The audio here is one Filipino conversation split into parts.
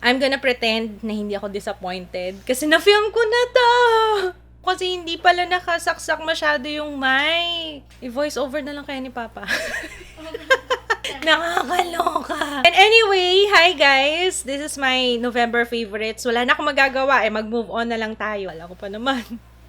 I'm gonna pretend na hindi ako disappointed kasi na-film ko na to! Kasi hindi pala nakasaksak masyado yung mic. I-voice over na lang kaya ni Papa. Nakakaloka. And anyway, hi guys! This is my November favorites. Wala na akong magagawa mag-move on na lang tayo. Wala ko pa naman.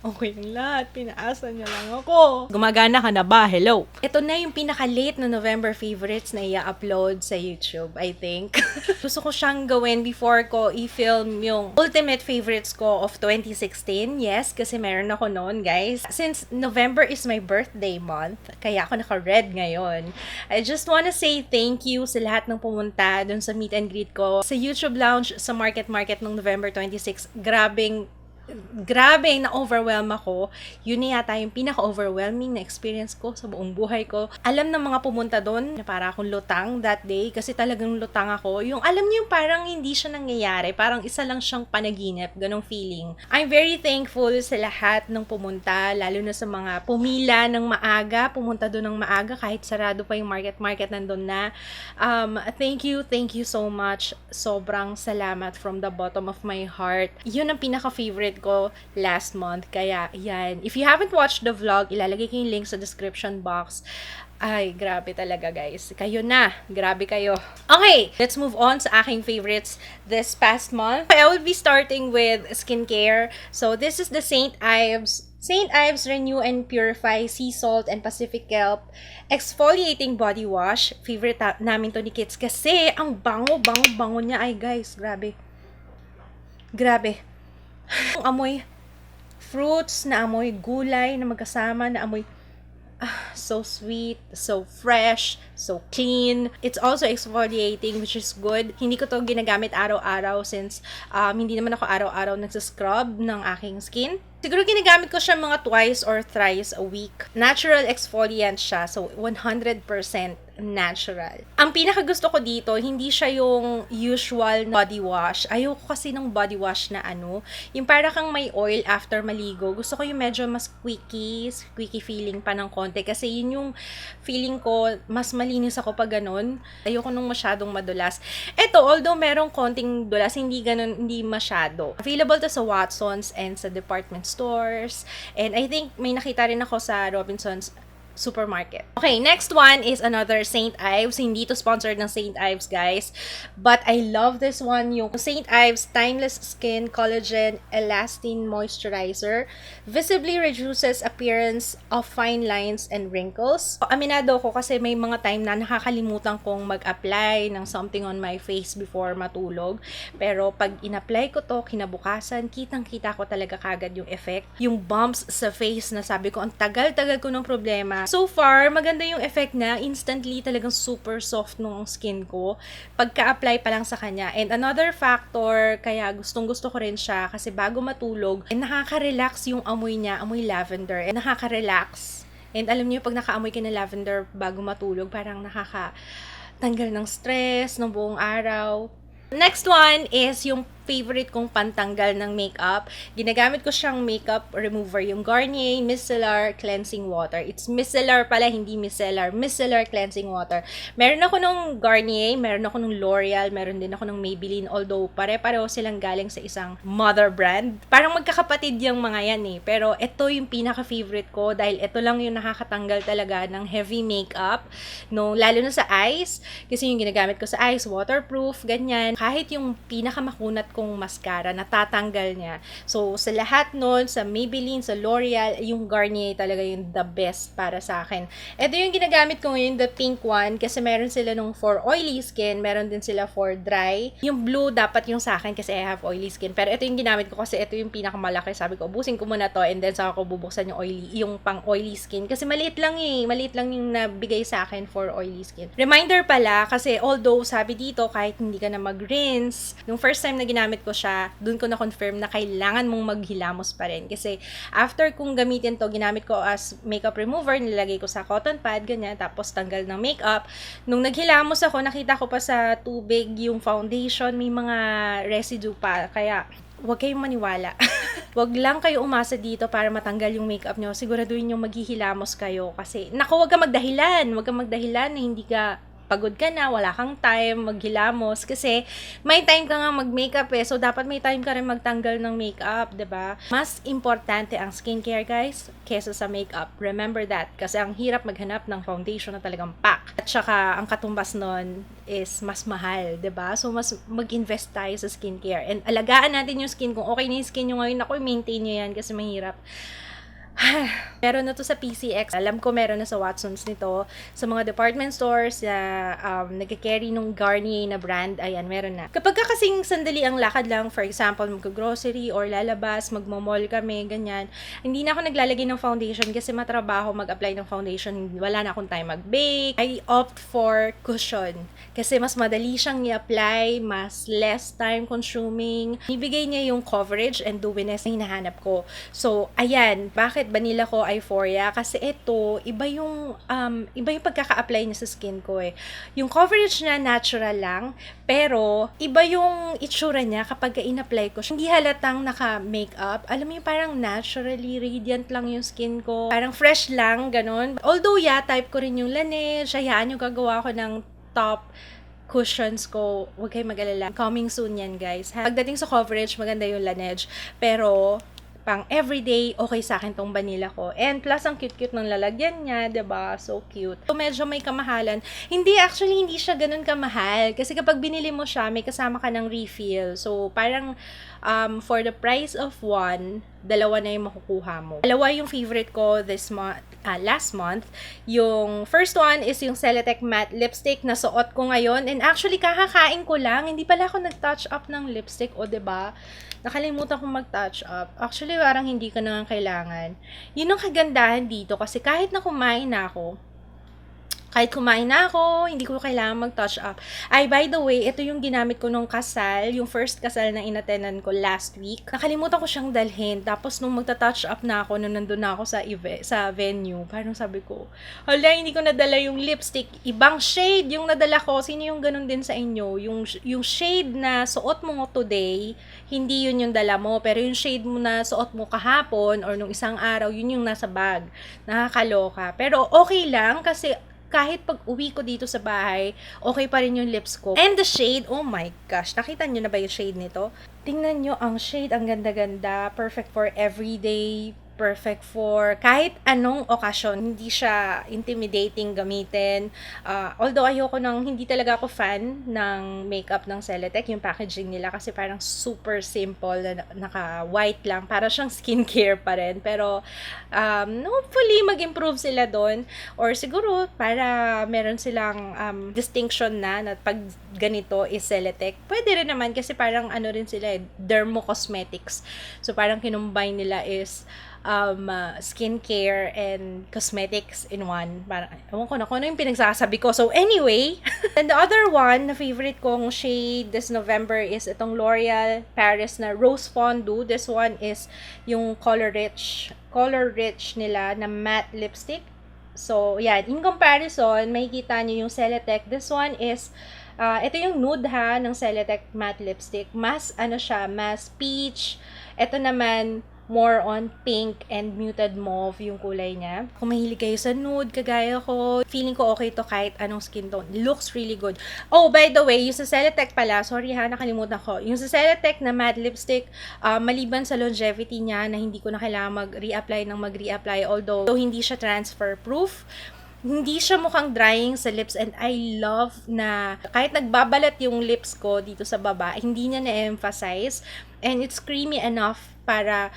Okay lang lahat. Pinaasa niya lang ako. Gumagana ka na ba? Hello? Ito na yung pinaka-late na November favorites na i-upload sa YouTube, I think. Gusto ko siyang gawin before ko i-film yung ultimate favorites ko of 2016. Yes, kasi meron ako noon, guys. Since November is my birthday month, kaya ako naka-red ngayon. I just wanna say thank you sa lahat ng pumunta dun sa meet and greet ko. Sa YouTube Lounge, sa Market nung November 26, grabe na-overwhelm ako. Yun na yata yung pinaka-overwhelming na experience ko sa buong buhay ko. Alam ng mga pumunta doon na para akong lutang that day kasi talagang lutang ako. Yung alam niyo yung parang hindi siya nangyayari. Parang isa lang siyang panaginip. Ganong feeling. I'm very thankful sa lahat ng pumunta, lalo na sa mga pumila ng maaga, pumunta doon ng maaga kahit sarado pa yung market nandun na. Thank you so much. Sobrang salamat from the bottom of my heart. Yun ang pinaka-favorite ko last month. Kaya, yan. If you haven't watched the vlog, ilalagay ko yung link sa description box. Ay, grabe talaga, guys. Kayo na. Grabe kayo. Okay, let's move on sa aking favorites this past month. I will be starting with skincare. So, this is the St. Ives Renew and Purify Sea Salt and Pacific Kelp Exfoliating Body Wash. Favorite namin to ni Kits kasi ang bango niya. Ay, guys, grabe. Grabe. Amoy fruits, na amoy gulay na magkasama, na amoy so sweet, so fresh, so clean. It's also exfoliating, which is good. Hindi ko to ginagamit araw-araw since hindi naman ako araw-araw nagsascrub ng aking skin. Siguro ginagamit ko siya mga twice or thrice a week. Natural exfoliant siya, so 100% natural. Ang pinakagusto ko dito, hindi siya yung usual body wash. Ayoko kasi ng body wash na yung para kang may oil after maligo. Gusto ko yung medyo mas squeaky feeling pa ng konti kasi yun yung feeling ko, mas malinis ako pag ganun. Ayoko nung masyadong madulas. Ito, although merong konting dulas, hindi masyado. Available to sa Watsons and sa department stores. And I think may nakita rin ako sa Robinsons supermarket. Okay, next one is another St. Ives. Hindi to sponsored ng St. Ives, guys. But I love this one. Yung St. Ives Timeless Skin Collagen Elastin Moisturizer. Visibly reduces appearance of fine lines and wrinkles. Aminado ko kasi may mga time na nakakalimutan kong mag-apply ng something on my face before matulog. Pero pag in-apply ko to, kinabukasan, kitang-kita ko talaga kagad yung effect. Yung bumps sa face na sabi ko, ang tagal-tagal ko ng problema. So far, maganda yung effect na instantly talagang super soft nung skin ko pagka-apply pa lang sa kanya. And another factor, kaya gustong-gusto ko rin siya kasi bago matulog, nakaka-relax yung amoy niya, amoy lavender. And nakaka-relax. And alam niyo, pag naka-amoy ka ng lavender bago matulog, parang nakaka-tanggal ng stress ng buong araw. Next one is yung favorite kong pantanggal ng makeup. Ginagamit ko siyang makeup remover, yung Garnier Micellar Cleansing Water. It's micellar pala, hindi micellar. Micellar Cleansing Water. Meron ako nung Garnier, meron ako nung L'Oreal, meron din ako nung Maybelline. Although, pare-pareho silang galing sa isang mother brand. Parang magkakapatid yung mga yan eh. Pero ito yung pinaka-favorite ko dahil ito lang yung nakakatanggal talaga ng heavy makeup. No, lalo na sa eyes. Kasi yung ginagamit ko sa eyes, waterproof, ganyan. Kahit yung pinakamakunat kong mascara, natatanggal niya. So, sa lahat nun, sa Maybelline, sa L'Oreal, yung Garnier talaga yung the best para sa akin. Ito yung ginagamit ko ngayon, the pink one, kasi meron sila nung for oily skin, meron din sila for dry. Yung blue, dapat yung sa akin kasi I have oily skin. Pero ito yung ginamit ko kasi ito yung pinakamalaki. Sabi ko, ubusin ko muna to and then saka ko bubuksan yung pang oily skin. Kasi maliit lang yung nabigay sa akin for oily skin. Reminder pala, kasi although sabi dito, kahit hindi ka na mag-rinse, nung first time na ginamit ko siya, dun ko na-confirm na kailangan mong maghilamos pa rin. Kasi after kong gamitin to, ginamit ko as makeup remover, nilagay ko sa cotton pad, ganyan, tapos tanggal ng makeup. Nung naghilamos ako, nakita ko pa sa tubig yung foundation, may mga residue pa. Kaya, huwag kayong maniwala. Huwag lang kayo umasa dito para matanggal yung makeup nyo. Siguraduhin yung maghihilamos kayo. Kasi, naku, huwag kang magdahilan. Huwag kang magdahilan na hindi ka pagod ka na, wala kang time, maghilamos. Kasi may time ka nga mag-makeup so dapat may time ka rin magtanggal ng makeup, 'di ba? Mas importante ang skincare, guys, kesa sa makeup. Remember that. Kasi ang hirap maghanap ng foundation na talagang pack. At saka, ang katumbas nun is mas mahal, 'di ba? So, mas mag-invest tayo sa skincare. And alagaan natin yung skin. Kung okay na yung skin nyo ngayon, ako, maintain nyo yan kasi mahirap. Meron na to sa PCX. Alam ko meron na sa Watsons nito. Sa mga department stores na nagka-carry nung Garnier na brand, ayan, meron na. Kapag kasing sandali ang lakad lang, for example, mag-grocery or lalabas, magmo-mall kami, ganyan, hindi na ako naglalagay ng foundation kasi matrabaho mag-apply ng foundation. Wala na akong time mag-bake. I opt for cushion kasi mas madali siyang i-apply, mas less time consuming. Ibigay niya yung coverage and dewiness na hinahanap ko. So, ayan, bakit Vanilla ko Euphoria? Kasi ito, iba yung pagkaka-apply niya sa skin ko eh. Yung coverage niya natural lang, pero iba yung itsura niya kapag in-apply ko. Hindi halatang naka-makeup. Alam mo yung parang naturally radiant lang yung skin ko. Parang fresh lang, ganun. Although type ko rin yung Laneige. Hayaan yung gagawa ko ng top cushions ko. Huwag kayong mag-alala. Coming soon yan, guys. Pagdating sa coverage, maganda yung Laneige. Pero pang everyday, okay sa akin tong vanilla ko. And plus, ang cute-cute ng lalagyan niya, 'di ba? So cute. So, medyo may kamahalan. Hindi siya ganun kamahal. Kasi kapag binili mo siya, may kasama ka ng refill. So, parang for the price of one, dalawa na yung makukuha mo. Dalawa yung favorite ko last month. Yung first one is yung Celotex Matte Lipstick na suot ko ngayon. And actually, kakakain ko lang. Hindi pala ako nag-touch up ng lipstick, o 'di ba? Nakalimutan kong mag-touch up. Actually, parang hindi ko na kailangan. Yun ang kagandahan dito kasi kahit kumain na ako, hindi ko kailangan mag-touch up. Ay, by the way, ito yung ginamit ko nung kasal, yung first kasal na inatenan ko last week. Nakalimutan ko siyang dalhin. Tapos, nung magta-touch up na ako, nung nandun na ako sa venue, parang sabi ko, hala, hindi ko nadala yung lipstick. Ibang shade yung nadala ko. Sino yung ganun din sa inyo? Yung shade na suot mo today, hindi yun yung dala mo. Pero yung shade mo na suot mo kahapon or nung isang araw, yun yung nasa bag. Nakakaloka. Pero okay lang kasi kahit pag uwi ko dito sa bahay, okay pa rin yung lips ko. And the shade, oh my gosh, nakita nyo na ba yung shade nito? Tingnan nyo ang shade, ang ganda-ganda. Perfect for everyday, perfect for kahit anong okasyon. Hindi siya intimidating gamitin. Although hindi talaga ako fan ng makeup ng Celotex, yung packaging nila kasi parang super simple na naka-white lang. Para siyang skincare pa rin. Pero hopefully mag-improve sila doon. Or siguro para meron silang distinction na pag ganito is Celotex. Pwede rin naman kasi parang rin sila dermo-cosmetics. So parang kinumbine nila is skincare and cosmetics in one. Parang, ewan ko na kung ano yung pinagsasabi ko. So, anyway, and the other one na favorite kong shade this November is itong L'Oreal Paris na Rose Fondue. This one is yung color rich nila na matte lipstick. So, yan. In comparison, makikita nyo yung Celotex. This one is ito yung nude ng Celotex matte lipstick. Mas mas peach. Ito naman more on pink and muted mauve yung kulay niya. Kung mahilig kayo sa nude, kagaya ko, feeling ko okay to kahit anong skin tone. Looks really good. Oh, by the way, yung sa Celotex pala, sorry nakalimutan ko. Yung sa Celotex na matte lipstick, maliban sa longevity niya na hindi ko na kailangan mag-reapply, although hindi siya transfer proof, hindi siya mukhang drying sa lips, and I love na kahit nagbabalat yung lips ko dito sa baba, hindi niya na-emphasize, and it's creamy enough para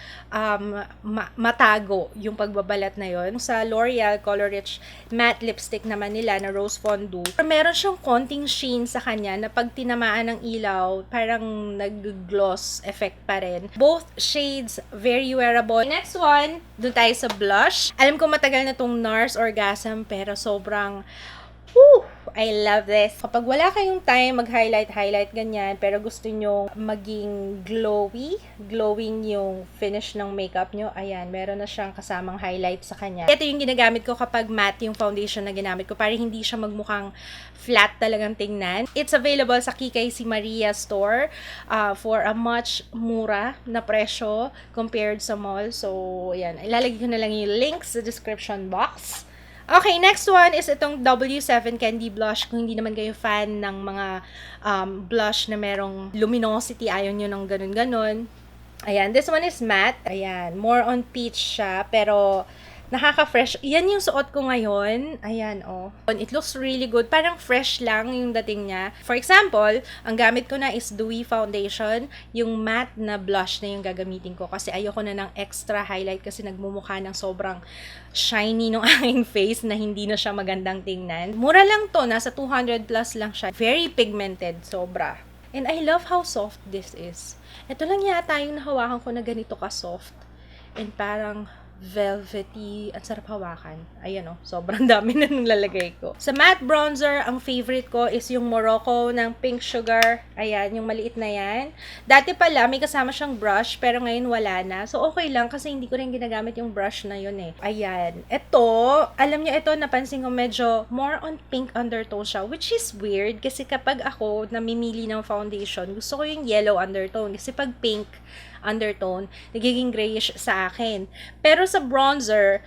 matago yung pagbabalat na yon. Sa L'Oreal Color Rich Matte Lipstick naman nila na Rose Fondue, meron siyang konting sheen sa kanya na pag tinamaan ng ilaw, parang nag-gloss effect pa rin. Both shades, very wearable. Next one, dun tayo sa blush. Alam ko matagal na tong NARS Orgasm, pero sobrang I love this. Kapag wala kayong time mag-highlight ganyan, pero gusto nyo maging glowing yung finish ng makeup nyo, ayan, meron na siyang kasamang highlight sa kanya. Ito yung ginagamit ko kapag matte yung foundation na ginamit ko, para hindi siya magmukhang flat talagang tingnan. It's available sa Kikay Si Maria store for a much mura na presyo compared sa mall. So, ayan, ilalagay ko na lang yung link sa description box. Okay, next one is itong W7 Candy Blush. Kung hindi naman kayo fan ng mga blush na merong luminosity, ayaw nyo ng ganun-ganun. Ayan, this one is matte. Ayan, more on peach siya, pero nakaka-fresh. Yan yung suot ko ngayon. Ayan, oh. It looks really good. Parang fresh lang yung dating niya. For example, ang gamit ko na is Dewy Foundation. Yung matte na blush na yung gagamitin ko. Kasi ayoko na ng extra highlight kasi nagmumukha ng sobrang shiny ng aking face na hindi na siya magandang tingnan. Mura lang to. Nasa 200 plus lang siya. Very pigmented. Sobra. And I love how soft this is. Ito lang yata yung nahawakan ko na ganito ka-soft. And parang velvety, ang sarap hawakan. Ayan oh, sobrang dami na nung lalagay ko. Sa matte bronzer, ang favorite ko is yung Morocco ng Pink Sugar. Ayan, yung maliit na yan. Dati pala, may kasama siyang brush, pero ngayon wala na. So, okay lang kasi hindi ko rin ginagamit yung brush na yun eh. Ayan. Ito, alam niyo ito, napansin ko medyo more on pink undertone siya, which is weird kasi kapag ako namimili ng foundation, gusto ko yung yellow undertone. Kasi pag pink undertone, nagiging grayish sa akin. Pero sa bronzer,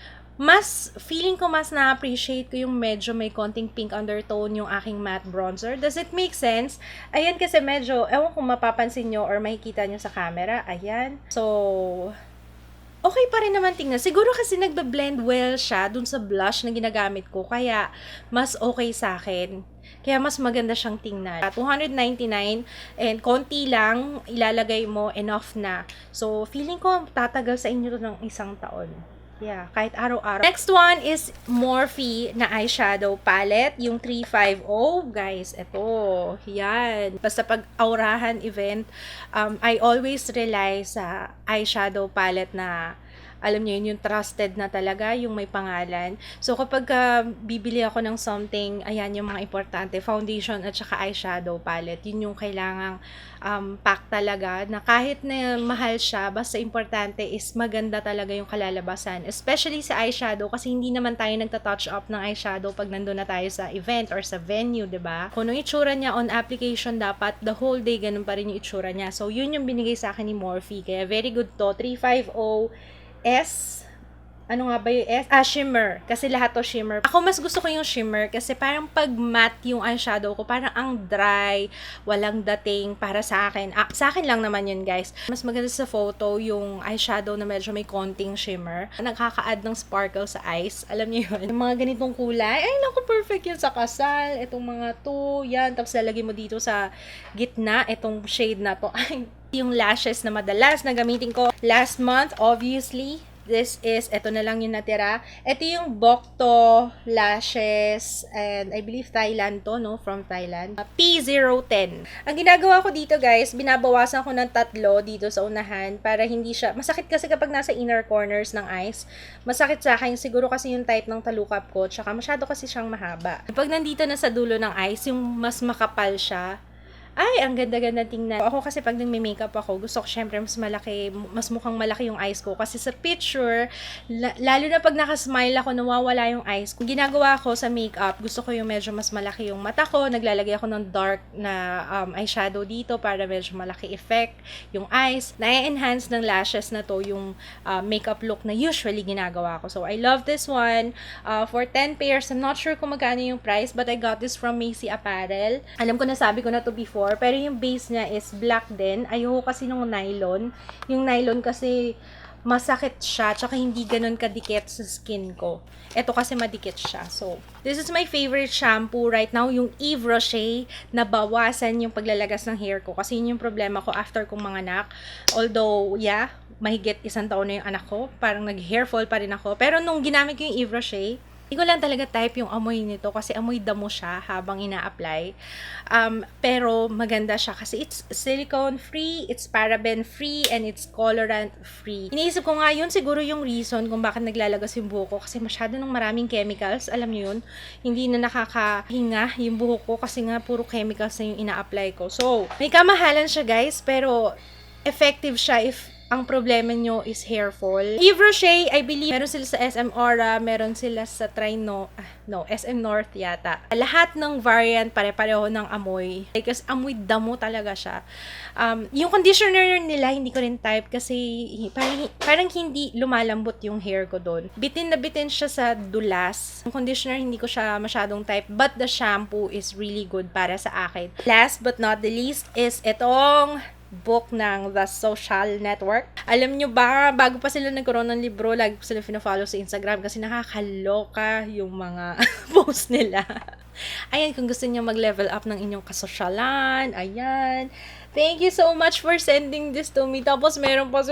feeling ko mas na-appreciate ko yung medyo may konting pink undertone yung aking matte bronzer. Does it make sense? Ayan kasi medyo, ewan kung mapapansin nyo or makikita nyo sa camera. Ayan. So, okay pa rin naman tingnan. Siguro kasi nagbe-blend well siya dun sa blush na ginagamit ko. Kaya, mas okay sa akin. Kaya mas maganda siyang tingnan. 299 and konti lang ilalagay mo, enough na. So, feeling ko tatagal sa inyo to ng isang taon. Yeah, kahit araw-araw. Next one is Morphe na eyeshadow palette, yung 350. Guys, ito. Yan. Basta pag aurahan event, I always rely sa eyeshadow palette na alam niyo yun, yung trusted na talaga, yung may pangalan. So, kapag bibili ako ng something, ayan yung mga importante, foundation at saka eyeshadow palette, yun yung kailangang pack talaga, na kahit na mahal siya, basta importante is maganda talaga yung kalalabasan. Especially sa eyeshadow, kasi hindi naman tayo nagta-touch up ng eyeshadow pag nandun na tayo sa event or sa venue, 'di ba? Kung yung itsura niya on application, dapat the whole day ganun pa rin yung itsura niya. So, yun yung binigay sa akin ni Morphe. Kaya very good to. 350 S, ano nga ba yung S? Shimmer. Kasi lahat to shimmer. Ako mas gusto ko yung shimmer kasi parang pag matte yung eyeshadow ko, parang ang dry, walang dating para sa akin. Sa akin lang naman yun, guys. Mas maganda sa photo yung eyeshadow na medyo may konting shimmer. Nakaka-add ng sparkle sa eyes. Alam niyo yun? Yung mga ganitong kulay, ay naku, perfect yun sa kasal. Itong mga to, yan. Tapos lalagay mo dito sa gitna, itong shade na to. Ay, yung lashes na madalas na gamitin ko last month, obviously. This is, ito na lang yung natira. Ito yung Bokto lashes, and I believe Thailand to, no? From Thailand. P010. Ang ginagawa ko dito, guys, binabawasan ko ng 3 dito sa unahan para hindi siya, masakit kasi kapag nasa inner corners ng eyes. Masakit sa akin, siguro kasi yung type ng talukap ko, tsaka masyado kasi siyang mahaba. Pag nandito na sa dulo ng eyes, yung mas makapal siya, ay, ang ganda-ganda tingnan. Ako kasi pag nagme-makeup ako, gusto ko syempre mas malaki, mas mukhang malaki yung eyes ko. Kasi sa picture, lalo na pag nakasmile ako, nawawala yung eyes. Kung ginagawa ko sa makeup, gusto ko yung medyo mas malaki yung mata ko. Naglalagay ako ng dark na eyeshadow dito para medyo malaki effect yung eyes. Na-enhance ng lashes na to yung makeup look na usually ginagawa ko. So, I love this one. For 10 pairs, I'm not sure kung magkano yung price, but I got this from Macy Apparel. Alam ko, nasabi ko na to before, pero yung base niya is black din. Ayoko kasi nung nylon. Yung nylon kasi masakit siya, tsaka hindi ganun kadikit sa skin ko. Ito kasi madikit siya. So, this is my favorite shampoo right now, yung Yves Rocher, na bawasan yung paglalagas ng hair ko. Kasi yun yung problema ko after kong manganak. Although, yeah, mahigit 1 taon na yung anak ko. Parang nag-hair fall pa rin ako. Pero nung ginamit ko yung Yves Rocher, hindi ko lang talaga type yung amoy nito kasi amoy damo siya habang ina-apply. Pero maganda siya kasi it's silicone free, it's paraben free, and it's colorant free. Iniisip ko nga yun siguro yung reason kung bakit naglalagas yung buhok ko kasi masyado ng maraming chemicals. Alam niyo yun? Hindi na nakakahinga yung buhok ko kasi nga puro chemicals na yung ina-apply ko. So, may kamahalan siya, guys, pero effective siya if ang problema nyo is hair fall. Yves Rocher, I believe, meron sila sa SM Aura, meron sila sa SM North yata. Lahat ng variant, pare-pareho ng amoy. Kasi amoy damo talaga siya. Yung conditioner nila, hindi ko rin type kasi parang hindi lumalambot yung hair ko doon. Bitin na bitin siya sa dulas. Yung conditioner, hindi ko siya masyadong type, but the shampoo is really good para sa akin. Last but not the least is itong book ng The Social Network. Alam nyo ba, bago pa sila nagkaroon ng libro, lagi ko sila fina-follow sa Instagram kasi nakakaloka yung mga post nila. Ayan, kung gusto niyo mag-level up ng inyong kasosyalan, ayan. Thank you so much for sending this to me. Tapos meron pa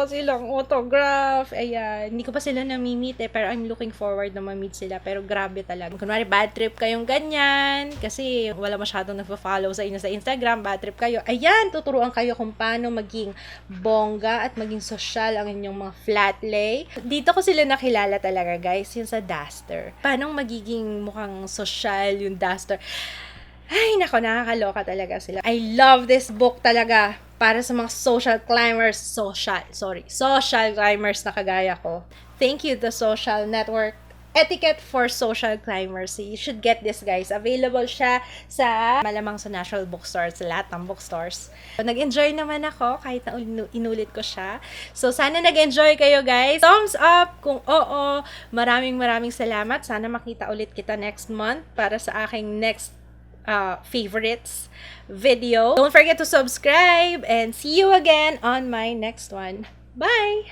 silang autograph. Ayan, hindi ko pa sila nami-meet pero I'm looking forward na ma-meet sila. Pero grabe talaga. Kunwari, bad trip kayong ganyan, kasi wala masyadong nagpa-follow sa inyo sa Instagram, bad trip kayo. Ayan, tuturuan kayo kung paano maging bongga at maging social ang inyong mga flat lay. Dito ko sila nakilala talaga, guys, yung sa duster. Paano magiging mukhang social yung duster? Ay, nako, nakakaloka talaga sila. I love this book talaga para sa mga social climbers na kagaya ko. Thank you, The Social Network. Etiquette for Social Climbers. You should get this, guys. Available siya sa malamang sa National Bookstores, sa lahat ng bookstores. So, nag-enjoy naman ako kahit na inulit ko siya. So, sana nag-enjoy kayo, guys. Thumbs up kung oo. Maraming salamat. Sana makita ulit kita next month para sa aking next favorites video. Don't forget to subscribe and see you again on my next one. Bye!